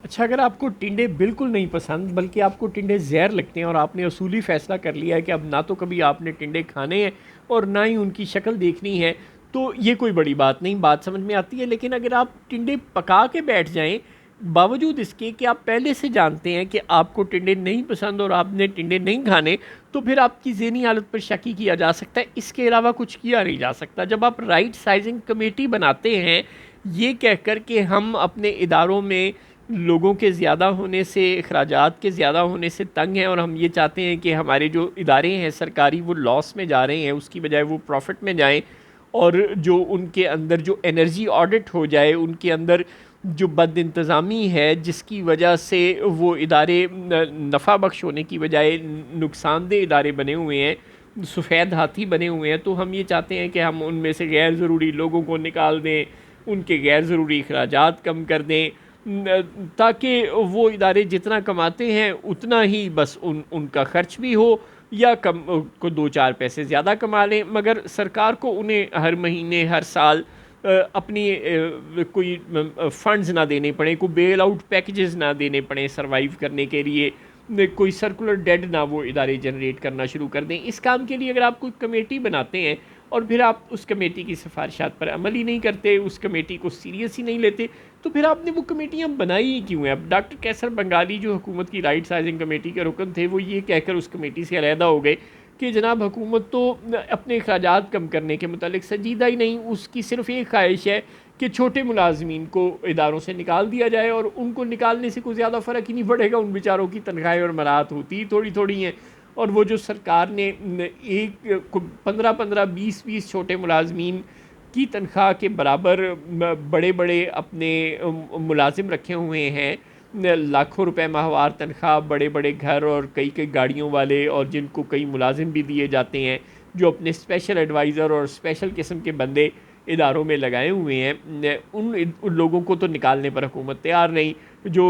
اچھا، اگر آپ کو ٹنڈے بالکل نہیں پسند بلکہ آپ کو ٹنڈے زہر لگتے ہیں اور آپ نے اصولی فیصلہ کر لیا ہے کہ اب نہ تو کبھی آپ نے ٹنڈے کھانے ہیں اور نہ ہی ان کی شکل دیکھنی ہے، تو یہ کوئی بڑی بات نہیں، بات سمجھ میں آتی ہے۔ لیکن اگر آپ ٹنڈے پکا کے بیٹھ جائیں باوجود اس کے کہ آپ پہلے سے جانتے ہیں کہ آپ کو ٹنڈے نہیں پسند اور آپ نے ٹنڈے نہیں کھانے، تو پھر آپ کی ذہنی حالت پر شک ہی کیا جا سکتا ہے، اس کے علاوہ کچھ کیا نہیں جا سکتا۔ جب آپ رائٹ سائزنگ کمیٹی بناتے ہیں یہ کہہ کر کہ ہم اپنے اداروں میں لوگوں کے زیادہ ہونے سے، اخراجات کے زیادہ ہونے سے تنگ ہیں اور ہم یہ چاہتے ہیں کہ ہمارے جو ادارے ہیں سرکاری وہ لاس میں جا رہے ہیں، اس کی بجائے وہ پروفٹ میں جائیں، اور جو ان کے اندر جو انرجی آڈٹ ہو جائے، ان کے اندر جو بد انتظامی ہے جس کی وجہ سے وہ ادارے نفع بخش ہونے کی بجائے نقصان دہ ادارے بنے ہوئے ہیں، سفید ہاتھی بنے ہوئے ہیں، تو ہم یہ چاہتے ہیں کہ ہم ان میں سے غیر ضروری لوگوں کو نکال دیں، ان کے غیر ضروری اخراجات کم کر دیں، تاکہ وہ ادارے جتنا کماتے ہیں اتنا ہی بس ان کا خرچ بھی ہو، یا کم کو دو چار پیسے زیادہ کما لیں، مگر سرکار کو انہیں ہر مہینے ہر سال اپنی کوئی فنڈز نہ دینے پڑیں، کوئی بیل آؤٹ پیکجز نہ دینے پڑیں سروائیو کرنے کے لیے، کوئی سرکولر ڈیڈ نہ وہ ادارے جنریٹ کرنا شروع کر دیں۔ اس کام کے لیے اگر آپ کوئی کمیٹی بناتے ہیں اور پھر آپ اس کمیٹی کی سفارشات پر عمل ہی نہیں کرتے، اس کمیٹی کو سیریس ہی نہیں لیتے، تو پھر آپ نے وہ کمیٹیاں بنائی ہی کیوں ہیں؟ اب ڈاکٹر کیسر بنگالی جو حکومت کی رائٹ سائزنگ کمیٹی کے رکن تھے، وہ یہ کہہ کر اس کمیٹی سے علیحدہ ہو گئے کہ جناب حکومت تو اپنے اخراجات کم کرنے کے متعلق سنجیدہ ہی نہیں، اس کی صرف ایک خواہش ہے کہ چھوٹے ملازمین کو اداروں سے نکال دیا جائے، اور ان کو نکالنے سے کوئی زیادہ فرق ہی نہیں پڑے گا، ان بیچاروں کی تنخواہیں اور مرات ہوتی ہی تھوڑی تھوڑی ہیں، اور وہ جو سرکار نے ایک 15 20 چھوٹے ملازمین کی تنخواہ کے برابر بڑے بڑے اپنے ملازم رکھے ہوئے ہیں، لاکھوں روپے ماہوار تنخواہ، بڑے بڑے گھر اور کئی کئی گاڑیوں والے، اور جن کو کئی ملازم بھی دیے جاتے ہیں، جو اپنے اسپیشل ایڈوائزر اور اسپیشل قسم کے بندے اداروں میں لگائے ہوئے ہیں، ان لوگوں کو تو نکالنے پر حکومت تیار نہیں۔ جو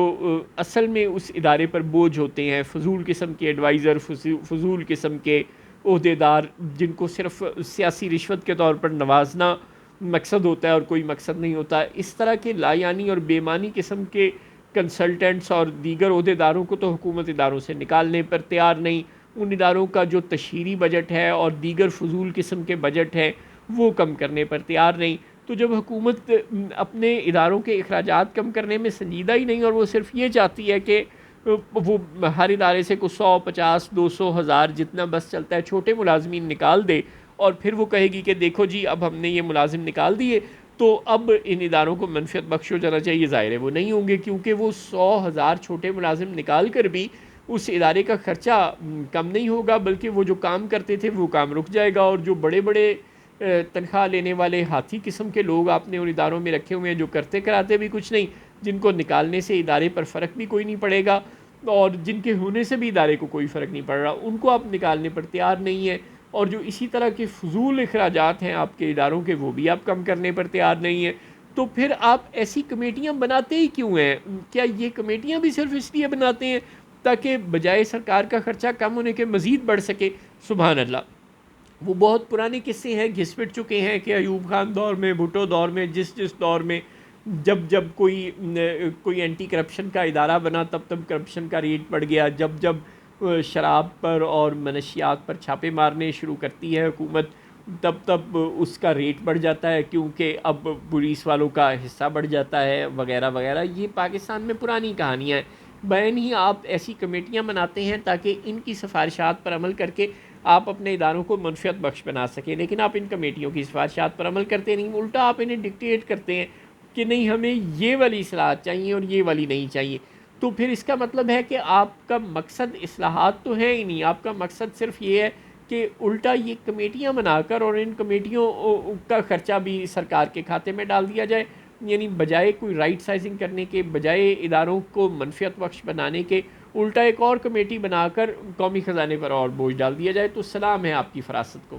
اصل میں اس ادارے پر بوجھ ہوتے ہیں، فضول قسم کے ایڈوائزر، فضول قسم کے عہدیدار، جن کو صرف سیاسی رشوت کے طور پر نوازنا مقصد ہوتا ہے اور کوئی مقصد نہیں ہوتا، اس طرح کے لا یعنی اور بے معنی قسم کے کنسلٹنٹس اور دیگر عہدیداروں کو تو حکومت اداروں سے نکالنے پر تیار نہیں۔ ان اداروں کا جو تشہیری بجٹ ہے اور دیگر فضول قسم کے بجٹ ہیں وہ کم کرنے پر تیار نہیں۔ تو جب حکومت اپنے اداروں کے اخراجات کم کرنے میں سنجیدہ ہی نہیں، اور وہ صرف یہ چاہتی ہے کہ وہ ہر ادارے سے کو 100 50 200 1000 جتنا بس چلتا ہے چھوٹے ملازمین نکال دے، اور پھر وہ کہے گی کہ دیکھو جی اب ہم نے یہ ملازم نکال دیے تو اب ان اداروں کو منفیت بخش ہو جانا چاہیے، ظاہر ہے وہ نہیں ہوں گے، کیونکہ وہ 100 1000 چھوٹے ملازم نکال کر بھی اس ادارے کا خرچہ کم نہیں ہوگا، بلکہ وہ جو کام کرتے تھے وہ کام رک جائے گا، اور جو بڑے بڑے تنخواہ لینے والے ہاتھی قسم کے لوگ آپ نے ان اداروں میں رکھے ہوئے ہیں، جو کرتے کراتے بھی کچھ نہیں، جن کو نکالنے سے ادارے پر فرق بھی کوئی نہیں پڑے گا، اور جن کے ہونے سے بھی ادارے کو کوئی فرق نہیں پڑ رہا، ان کو آپ نکالنے پر تیار نہیں ہیں، اور جو اسی طرح کے فضول اخراجات ہیں آپ کے اداروں کے وہ بھی آپ کم کرنے پر تیار نہیں ہیں، تو پھر آپ ایسی کمیٹیاں بناتے ہی کیوں ہیں؟ کیا یہ کمیٹیاں بھی صرف اس لیے بناتے ہیں تاکہ بجائے سرکار کا خرچہ کم ہونے کے مزید بڑھ سکے؟ سبحان اللہ! وہ بہت پرانے قصے ہیں، گھس پٹ چکے ہیں کہ ایوب خان دور میں، بھٹو دور میں، جس دور میں جب کوئی اینٹی کرپشن کا ادارہ بنا تب کرپشن کا ریٹ بڑھ گیا، جب شراب پر اور منشیات پر چھاپے مارنے شروع کرتی ہے حکومت تب اس کا ریٹ بڑھ جاتا ہے، کیونکہ اب پولیس والوں کا حصہ بڑھ جاتا ہے وغیرہ وغیرہ۔ یہ پاکستان میں پرانی کہانیاں ہیں، بین ہی آپ ایسی کمیٹیاں بناتے ہیں تاکہ ان کی سفارشات پر عمل کر کے آپ اپنے اداروں کو منفیت بخش بنا سکیں، لیکن آپ ان کمیٹیوں کی سفارشات پر عمل کرتے نہیں، الٹا آپ انہیں ڈکٹیٹ کرتے ہیں کہ نہیں ہمیں یہ والی اصلاحات چاہیے اور یہ والی نہیں چاہیے۔ تو پھر اس کا مطلب ہے کہ آپ کا مقصد اصلاحات تو ہے ہی نہیں، آپ کا مقصد صرف یہ ہے کہ الٹا یہ کمیٹیاں بنا کر اور ان کمیٹیوں کا خرچہ بھی سرکار کے کھاتے میں ڈال دیا جائے، یعنی بجائے کوئی رائٹ سائزنگ کرنے کے، بجائے اداروں کو منفیت بخش بنانے کے، الٹا ایک اور کمیٹی بنا کر قومی خزانے پر اور بوجھ ڈال دیا جائے۔ تو سلام ہے آپ کی فراست کو۔